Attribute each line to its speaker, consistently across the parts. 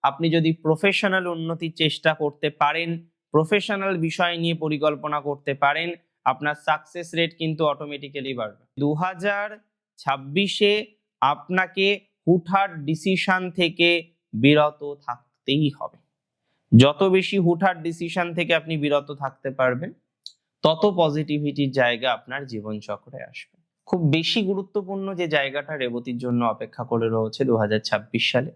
Speaker 1: আপনি যদি প্রফেশনাল উন্নতির চেষ্টা করতে পারেন, প্রফেশনাল বিষয় নিয়ে পরিকল্পনা করতে পারেন, আপনার সাকসেস রেট কিন্তু অটোমেটিক্যালি বাড়বে। 2026-এ আপনাকে হুটহাট ডিসিশন থেকে বিরত থাকতেই হবে। যত বেশি হুটহাট ডিসিশন থেকে আপনি বিরত থাকতে পারবেন, তত পজিটিভিটির জায়গা আপনার জীবনচক্রে আসবে। খুব বেশি গুরুত্বপূর্ণ যে জায়গাটা রেবতীর জন্য অপেক্ষা করে রয়েছে 2026 সালে,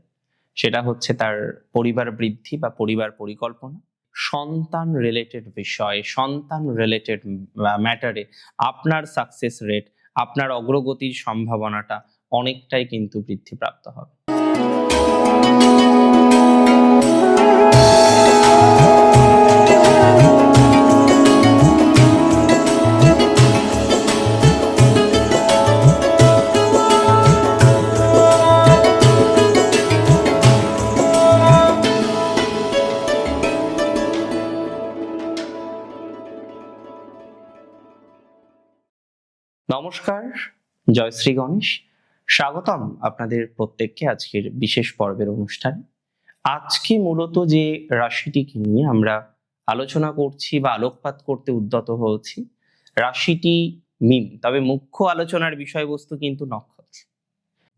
Speaker 1: সেটা হচ্ছে তার পরিবার বৃদ্ধি বা পরিবার পরিকল্পনা। সন্তান রিলেটেড বিষয়, সন্তান রিলেটেড ম্যাটারে আপনার সাকসেস রেট, আপনার অগ্রগতির সম্ভাবনাটা অনেকটাই কিন্তু বৃদ্ধিপ্রাপ্ত হবে। নমস্কার, জয় শ্রী গণেশ। স্বাগতম আপনাদের প্রত্যেককে আজকের বিশেষ পর্বের অনুষ্ঠানে। আজকে মূলত যে রাশিটিকে নিয়ে আমরা আলোচনা করছি বা আলোকপাত করতে উদ্যত হয়েছি, রাশিটি মীন। তবে মুখ্য আলোচনার বিষয়বস্তু কিন্তু নক্ষত্র।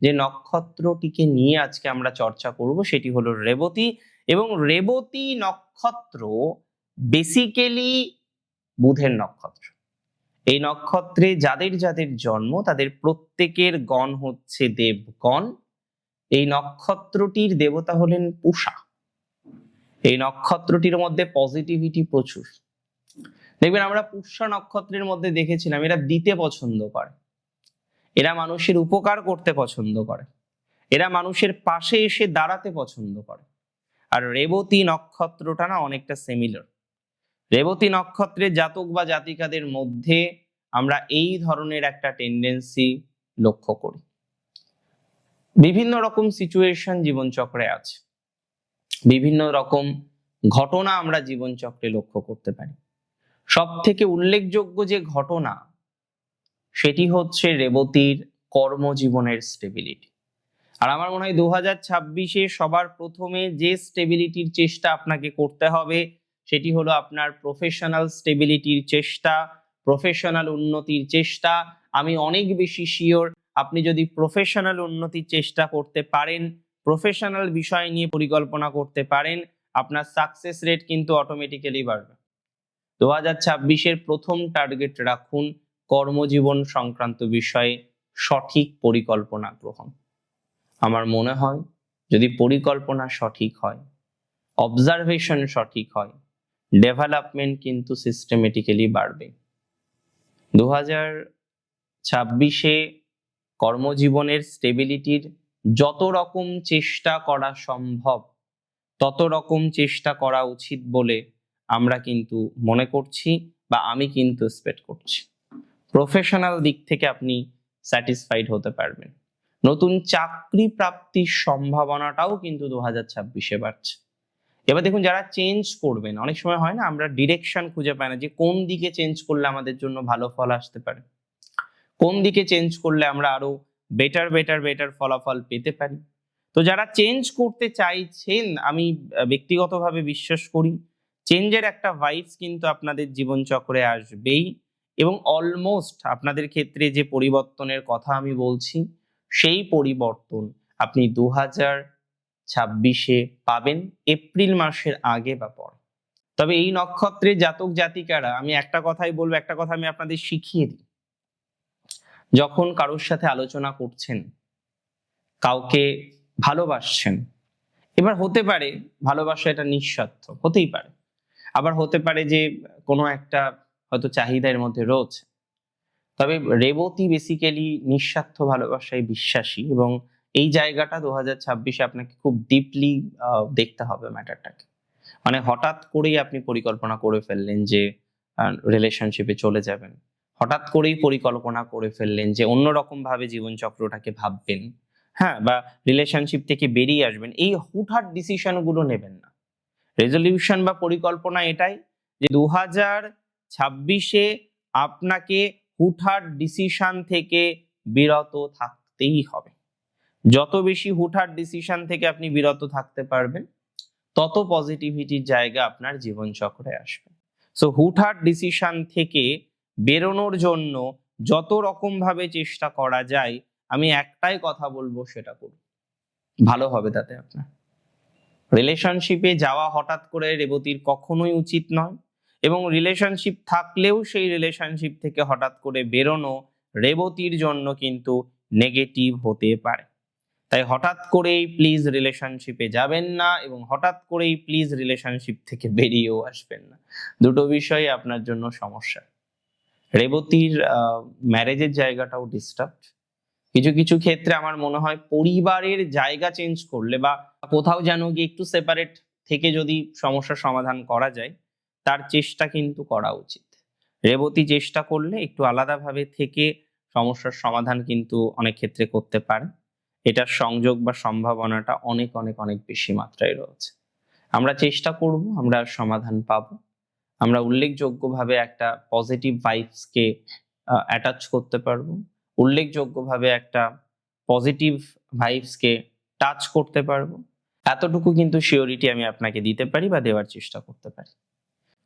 Speaker 1: যে নক্ষত্রটিকে নিয়ে আজকে আমরা চর্চা করব সেটি হলো রেবতী, এবং রেবতী নক্ষত্র বেসিক্যালি বুধের নক্ষত্র। এই নক্ষত্রে যাদের যাদের জন্ম তাদের প্রত্যেকের গণ হচ্ছে দেবগণ। এই নক্ষত্রটির দেবতা হলেন পূষা। এই নক্ষত্রটির মধ্যে পজিটিভিটি প্রচুর। দেখবেন আমরা পুষ্যা নক্ষত্রের মধ্যে দেখেছিলাম এরা দিতে পছন্দ করে, এরা মানুষের উপকার করতে পছন্দ করে, এরা মানুষের পাশে এসে দাঁড়াতে পছন্দ করে। আর রেবতী নক্ষত্রটা না অনেকটা সিমিলার। রেবতী নক্ষত্রের জাতক বা জাতিকাদের মধ্যে আমরা এই ধরনের একটা টেন্ডেন্সি লক্ষ্য করি। বিভিন্ন রকম সিচুয়েশন জীবনচক্রে আছে, বিভিন্ন রকম ঘটনা আমরা জীবনচক্রে লক্ষ্য করতে পারি। সব থেকে উল্লেখযোগ্য যে ঘটনা সেটি হচ্ছে রেবতীর কর্মজীবনের স্টেবিলিটি। আর আমার মনে হয় 2026-এ সবার প্রথমে যে স্টেবিলিটির চেষ্টা আপনাকে করতে হবে সেটি হলো আপনার প্রফেশনাল স্টেবিলিটির চেষ্টা, প্রফেশনাল উন্নতির চেষ্টা। আমি অনেক বেশি শিওর আপনি যদি প্রফেশনাল উন্নতির চেষ্টা করতে পারেন, প্রফেশনাল বিষয় নিয়ে পরিকল্পনা করতে পারেন, আপনার সাকসেস রেট কিন্তু অটোমেটিক্যালি বাড়বে। 2026-এর প্রথম টার্গেট রাখুন কর্মজীবন সংক্রান্ত বিষয়ে সঠিক পরিকল্পনা গ্রহণ। আমার মনে হয় যদি পরিকল্পনা সঠিক হয়, অবজারভেশন সঠিক হয়, ডেভেলপমেন্ট কিন্তু সিস্টেমেটিক্যালি বাড়বে। 2026-এ কর্মজীবনের স্টেবিলিটির যত রকম চেষ্টা করা সম্ভব তত রকম চেষ্টা করা উচিত বলে আমরা কিন্তু মনে করছি বা আমি কিন্তু এক্সপেক্ট করছি। প্রফেশনাল দিক থেকে আপনি স্যাটিসফাইড হতে পারবেন। নতুন চাকরি প্রাপ্তির সম্ভাবনাটাও কিন্তু 2026-এ বাড়ছে। এবার দেখুন, যারা চেঞ্জ করবেন, অনেক সময় হয় না আমরা ডিরেকশন খুঁজে পাই না যে কোন দিকে চেঞ্জ করলে আমাদের জন্য ভালো ফল আসতে পারে, কোন দিকে চেঞ্জ করলে আমরা আরো বেটার ফলাফল পেতে পারি। তো যারা চেঞ্জ করতে চাইছেন, আমি ব্যক্তিগতভাবে বিশ্বাস করি চেঞ্জের একটা ভাইবস কিন্তু আপনাদের জীবনচক্রে আসবেই, এবং অলমোস্ট আপনাদের ক্ষেত্রে যে পরিবর্তনের কথা আমি বলছি সেই পরিবর্তন আপনি 2026-এ পাবেন, এপ্রিল মাসের আগে বা পরে। তবে এই নক্ষত্রের জাতক জাতিকারা, আমি একটা কথাই বলবো, একটা কথা আমি আপনাদের শিখিয়ে দিই, যখন কারোর সাথে আলোচনা করছেন, কাউকে ভালোবাসছেন, এবার হতে পারে ভালোবাসা এটা নিঃস্বার্থ, হতেই পারে, আবার হতে পারে যে কোনো একটা হয়তো চাহিদা এর মধ্যে রয়েছে। তবে রেবতী বেসিক্যালি নিঃস্বার্থ ভালোবাসায় বিশ্বাসী, এবং এই জায়গাটা 2026-এ আপনাকে খুব ডিপলি দেখতে হবে ম্যাটারটাকে। মানে হঠাৎ করেই আপনি পরিকল্পনা করে ফেললেন যে রিলেশনশিপে চলে যাবেন, হঠাৎ করেই পরিকল্পনা করে ফেললেন যে অন্যরকম ভাবে জীবনচক্রটাকে ভাববেন, হ্যাঁ, বা রিলেশনশিপ থেকে বেরিয়ে আসবেন, এই হুটহাট ডিসিশন গুলো নেবেন না। রেজলিউশন বা পরিকল্পনা এটাই যে 2026-এ আপনাকে হুটহাট ডিসিশন থেকে বিরত থাকতেই হবে। যত বেশি হুটহাট ডিসিশন থেকে আপনি বিরত থাকতে পারবেন, তত পজিটিভিটির জায়গা আপনার জীবনচক্রে আসবে। সো হুটহাট ডিসিশন থেকে বেরোনোর জন্য যত রকম ভাবে চেষ্টা করা যায়, আমি একটাই কথা বলবো, সেটা করুন, ভালো হবে তাতে আপনার। রিলেশনশিপে যাওয়া হঠাৎ করে রেবতীর কখনোই উচিত নয়, এবং রিলেশনশিপ থাকলেও সেই রিলেশনশিপ থেকে হঠাৎ করে বেরোনো রেবতীর জন্য কিন্তু নেগেটিভ হতে পারে। তাই হঠাৎ করেই প্লিজ রিলেশনশিপে যাবেন না, এবং হঠাৎ করেই প্লিজ রিলেশনশিপ থেকে বেরিয়েও আসবেন না। দুটো বিষয় আপনার জন্য সমস্যা। রেবতীর ম্যারেজের জায়গাটাও ডিস্টার্বড। কিছু কিছু ক্ষেত্রে আমার মনে হয় পরিবারের জায়গা চেঞ্জ করলে বা কোথাও যেন গিয়ে একটু সেপারেট থেকে যদি সমস্যার সমাধান করা যায়, তার চেষ্টা কিন্তু করা উচিত। রেবতী চেষ্টা করলে একটু আলাদাভাবে থেকে সমস্যার সমাধান কিন্তু অনেক ক্ষেত্রে করতে পারে। এটার সংযোগ বা সম্ভাবনাটা অনেক অনেক অনেক বেশি মাত্রায় রয়েছে। আমরা চেষ্টা করব, আমরা সমাধান পাবো। আমরা উল্লেখযোগ্যভাবে একটা পজিটিভ ভাইবসকে অ্যাটাচ করতে পারবো, উল্লেখযোগ্যভাবে একটা পজিটিভ ভাইবসকে টাচ করতে পারবো। এতটুকু কিন্তু শিওরিটি আমি আপনাকে দিতে পারি বা দেওয়ার চেষ্টা করতে পারি।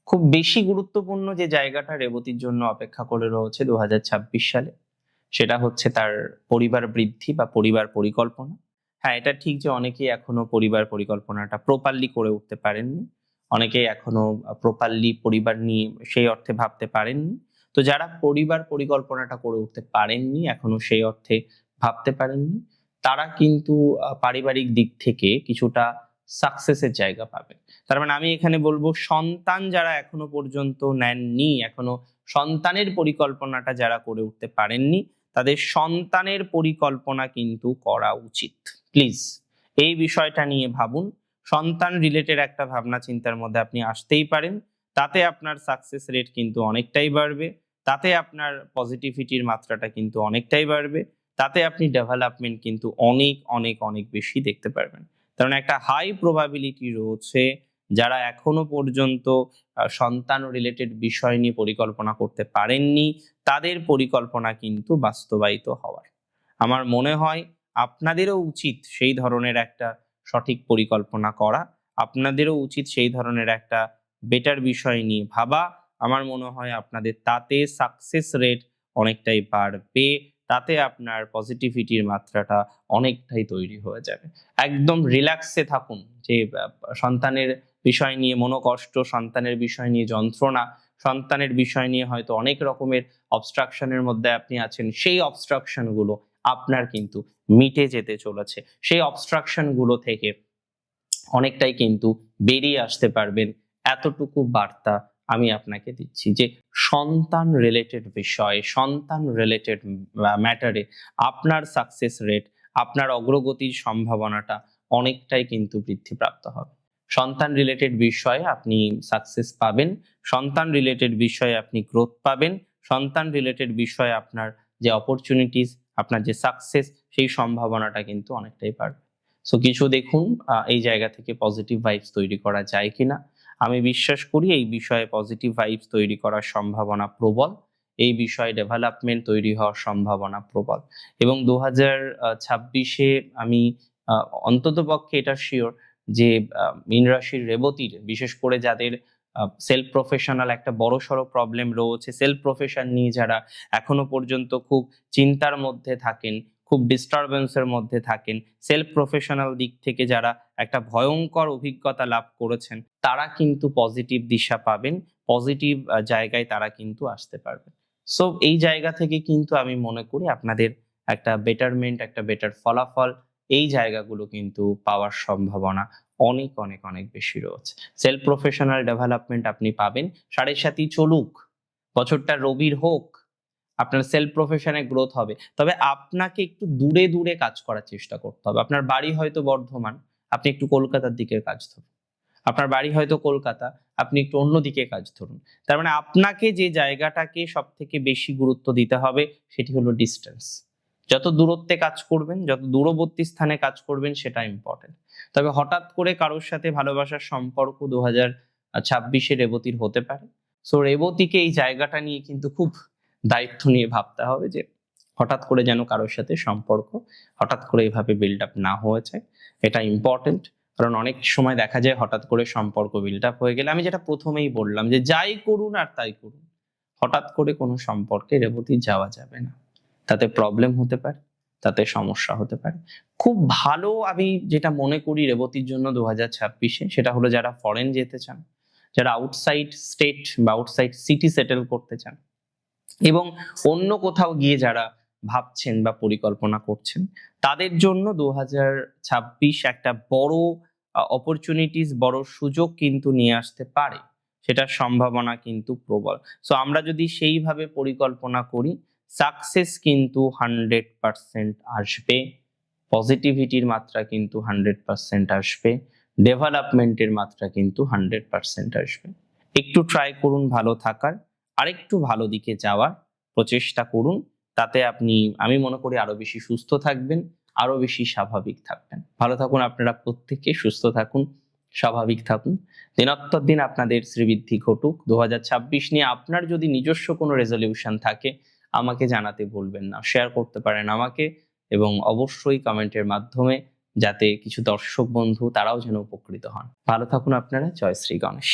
Speaker 1: খুব বেশি গুরুত্বপূর্ণ যে জায়গাটা রেবতীর জন্য অপেক্ষা করে রয়েছে 2026 সালে, সেটা হচ্ছে তার পরিবার বৃদ্ধি বা পরিবার পরিকল্পনা। হ্যাঁ, এটা ঠিক যে অনেকেই এখনো পরিবার পরিকল্পনাটা প্রপারলি করে উঠতে পারেননি, অনেকেই এখনো প্রপারলি পরিবার নিয়ে সেই অর্থে ভাবতে পারেননি। তো যারা পরিবার পরিকল্পনাটা করে উঠতে পারেননি, এখনো সেই অর্থে ভাবতে পারেননি, তারা কিন্তু পারিবারিক দিক থেকে কিছুটা সাকসেসের জায়গা পাবে। তার মানে আমি এখানে বলবো, সন্তান যারা এখনো পর্যন্ত নেননি, এখনো সন্তানের পরিকল্পনাটা যারা করে উঠতে পারেননি, তাদের সন্তানের পরিকল্পনা কিন্তু করা উচিত। প্লিজ এই বিষয়টা নিয়ে ভাবুন। সন্তান রিলেটেড একটা ভাবনা চিন্তার মধ্যে আপনি আসতেই পারেন, তাতে আপনার সাকসেস রেট কিন্তু অনেকটাই বাড়বে, তাতে আপনার পজিটিভিটির মাত্রাটা কিন্তু অনেকটাই বাড়বে, তাতে আপনি ডেভেলপমেন্ট কিন্তু অনেক অনেক অনেক বেশি দেখতে পারবেন। কারণ একটা হাই প্রবাবিলিটি রয়েছে যারা এখনো পর্যন্ত সন্তান রিলেটেড বিষয় নিয়ে পরিকল্পনা করতে পারেননি, তাদের পরিকল্পনা কিন্তু বাস্তবায়িত হওয়ার। আমার মনে হয় আপনাদেরও উচিত সেই ধরনের একটা সঠিক পরিকল্পনা করা, আপনাদেরও উচিত সেই ধরনের একটা বেটার বিষয় নিয়ে ভাবা। আমার মনে হয় আপনাদের তাতে সাকসেস রেট অনেকটাই বাড়বে, তাতে আপনার পজিটিভিটির মাত্রাটা অনেকটাই তৈরি হয়ে যাবে। একদম রিল্যাক্সে থাকুন যে সন্তানের বিষয় নিয়ে মনোকষ্ট, সন্তানের বিষয় নিয়ে যন্ত্রণা, সন্তানের বিষয় নিয়ে হয়তো অনেক রকমের অবস্ট্রাকশনের মধ্যে আপনি আছেন, সেই অবস্ট্রাকশন গুলো আপনার কিন্তু মিটে যেতে চলেছে। সেই অবস্ট্রাকশন গুলো থেকে অনেকটাই কিন্তু বেরিয়ে আসতে পারবেন। এতটুকু বার্তা আমি আপনাকে দিচ্ছি যে সন্তান রিলেটেড বিষয়, সন্তান রিলেটেড ম্যাটারে আপনার সাকসেস রেট, আপনার অগ্রগতির সম্ভাবনাটা অনেকটাই কিন্তু বৃদ্ধিপ্রাপ্ত হবে। সন্তান রিলেটেড বিষয়ে আপনি সাকসেস পাবেন, সন্তান রিলেটেড বিষয়ে আপনি গ্রোথ পাবেন, সন্তান রিলেটেড বিষয়ে আপনার যে অপরচুনিটিস, আপনার যে সাকসেস, সেই সম্ভাবনাটা কিন্তু অনেকটাই বাড়বে। সো কিছু দেখুন এই জায়গা থেকে পজিটিভ ভাইবস তৈরি করা যায় কিনা। আমি বিশ্বাস করি এই বিষয়ে পজিটিভ ভাইবস তৈরি করার সম্ভাবনা প্রবল, এই বিষয়ে ডেভেলপমেন্ট তৈরি হওয়ার সম্ভাবনা প্রবল। এবং 2026-এ আমি অন্তত পক্ষে এটা শিওর যে মীন রাশির রেবতীর, বিশেষ করে যাদের সেলফ প্রফেশনাল একটা বড়সড় প্রবলেম রয়েছে, সেলফ প্রফেশন নিয়ে যারা এখনো পর্যন্ত খুব চিন্তার মধ্যে থাকেন, খুব ডিস্টারবেন্সের মধ্যে থাকেন, সেলফ প্রফেশনাল দিক থেকে যারা একটা ভয়ঙ্কর অভিজ্ঞতা লাভ করেছেন, তারা কিন্তু পজিটিভ দিশা পাবেন, পজিটিভ জায়গায় তারা কিন্তু আসতে পারবে। সো এই জায়গা থেকে কিন্তু আমি মনে করি আপনাদের একটা বেটারমেন্ট, একটা বেটার ফলাফল, এই জায়গাগুলো কিন্তু পাওয়ার সম্ভাবনা অনেক অনেক অনেক বেশি রয়েছে। সেলফ প্রফেশনাল ডেভেলপমেন্ট আপনি পাবেন। সাড়ে সাথী চলুক, বছরটা রবির হোক, আপনার সেলফ প্রফেশনে গ্রোথ হবে। তবে আপনাকে একটু দূরে দূরে কাজ করার চেষ্টা করতে হবে। আপনার বাড়ি হয়তো বর্ধমান, আপনি একটু কলকাতার দিকের কাজ ধরুন। আপনার বাড়ি হয়তো কলকাতা, আপনি একটু অন্যদিকে কাজ ধরুন। তার মানে আপনাকে যে জায়গাটাকে সব থেকে বেশি গুরুত্ব দিতে হবে সেটি হলো ডিস্টেন্স। যত দূরত্বে কাজ করবেন, যত দূরবর্তী স্থানে কাজ করবেন, সেটা ইম্পর্টেন্ট। তবে হঠাৎ করে কারোর সাথে ভালোবাসার সম্পর্ক 2026-এ রেবতীর হতে পারে। সো রেবতীকে এই জায়গাটা নিয়ে কিন্তু খুব দায়িত্ব নিয়ে ভাবতে হবে যে হঠাৎ করে যেন কারোর সাথে সম্পর্ক হঠাৎ করে এভাবে বিল্ড আপ না হয়ে যায়। এটা ইম্পর্টেন্ট। কারণ অনেক সময় দেখা যায় হঠাৎ করে সম্পর্ক বিল্ড আপ হয়ে গেলে, আমি যেটা প্রথমেই বললাম যে যাই করুন আর তাই করুন, হঠাৎ করে কোনো সম্পর্কে রেবতী যাওয়া যাবে না। তাতে প্রবলেম হতে পারে, তাতে সমস্যা হতে পারে। খুব ভালো আমি যেটা মনে করি রেবতীর জন্য 2026-এ, সেটা হলো যারা ফরেন যেতে চান, যারা আউটসাইড স্টেট বা আউটসাইড সিটি সেটেল করতে চান, এবং অন্য কোথাও গিয়ে যারা ভাবছেন বা পরিকল্পনা করছেন, তাদের জন্য 2026 একটা বড় অপরচুনিটিস, বড় সুযোগ কিন্তু নিয়ে আসতে পারে। সেটার সম্ভাবনা কিন্তু প্রবল। সো আমরা যদি সেইভাবে পরিকল্পনা করি, সাকসেস কিন্তু 100% আসবে। পজিটিভিটির মাত্রা কিন্তু 100% আসবে। ডেভেলপমেন্টের মাত্রা কিন্তু 100% আসবে। একটু ট্রাই করুন ভালো থাকার, আরেকটু ভালো দিকে যাওয়ার প্রচেষ্টা করুন। তাতে আমি মনে করি আরো বেশি সুস্থ থাকবেন, আরো বেশি স্বাভাবিক থাকবেন। ভালো থাকুন আপনারা প্রত্যেকে, সুস্থ থাকুন, স্বাভাবিক থাকুন। দিনোত্তর দিন আপনাদের শ্রীবৃদ্ধি ঘটুক। 2026 নিয়ে আপনার যদি নিজস্ব কোনো রেজলিউশন থাকে, আমাকে জানাতে ভুলবেন না। শেয়ার করতে পারেন আমাকে, এবং অবশ্যই কমেন্টের মাধ্যমে, যাতে কিছু দর্শক বন্ধু তারাও যেন উপকৃত হন। ভালো থাকুন আপনারা। জয় শ্রী গণেশ।